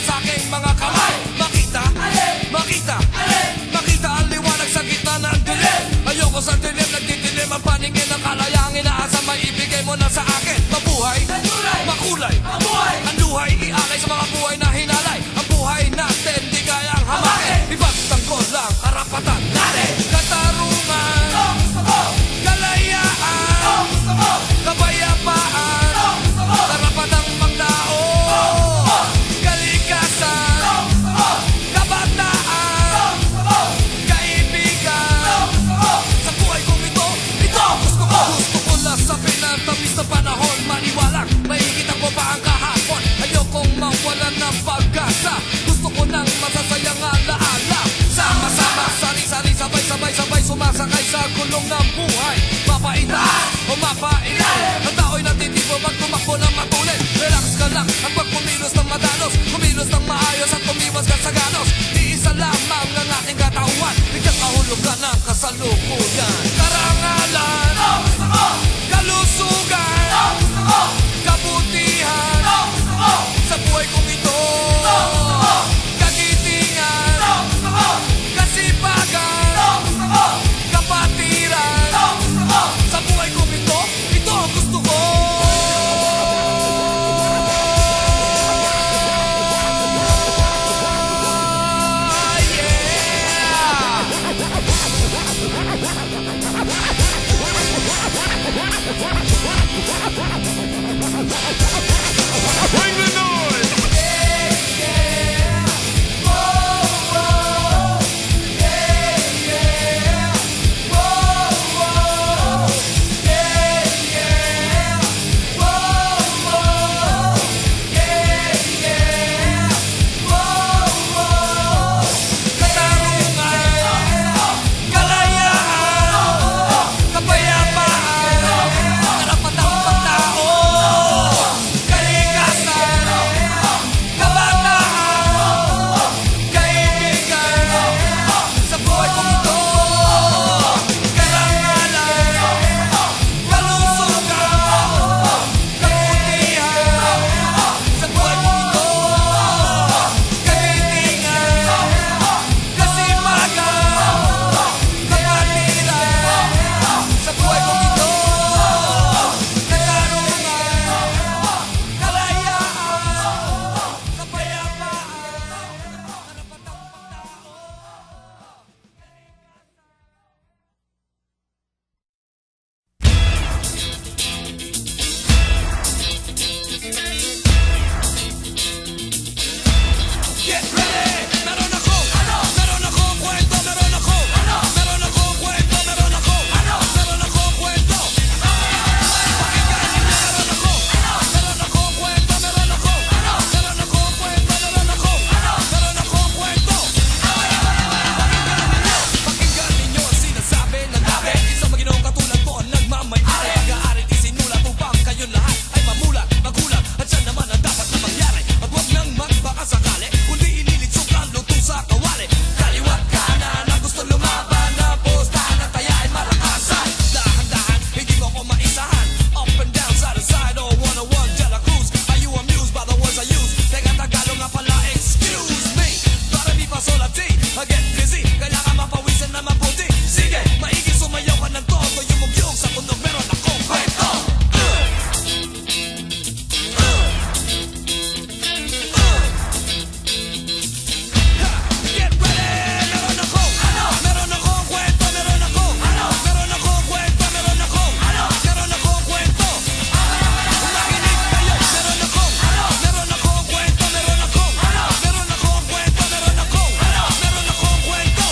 naman sa aking mga kamay. Makita, makita, makita ang liwanag sa gitna ng dilim. Ayoko sa dilim, nagdidilim ang paningin ng kalayang inaasa may ibigay mo na sa akin. Mabuhay, makulay, ang luhay ialay sa mga buhay na hinalay. Ang buhay natin di kayang hamakin. Ipagtanggol lang karapatan natin. Katarungan, kalayaan, kapayapaan, karapatang pagtao, kalikasan, kabataan, kaibigan. Sa buhay kong ito gusto ko. Gusto ko lasapin ang tamis na panahon. Maniwalang mahigit ako pa ang kahapon. Ayokong mawalan ng pag-asa. Gusto ko nang masasayang alaala. Sama-sama, sari-sari, sabay-sabay, sumasakay sa gulong ng buhay. Mapaitas o mapainit, ang tao'y natitibo pag tumakbo ng matulit. Relax ka lang at pag kumilos ng madalos, kumilos ng maayos at tumiwas ka sa ganos. Iisa lamang ang aking katawan, bigyan kahulugan ng kasalukuyan. Karangalan, kalusugan, kabutihan, sa buhay kong ito. Kagitingan, kasipagan, kapatiran, sa buhay kong ito ang gusto ko. Bring the noise! Kwento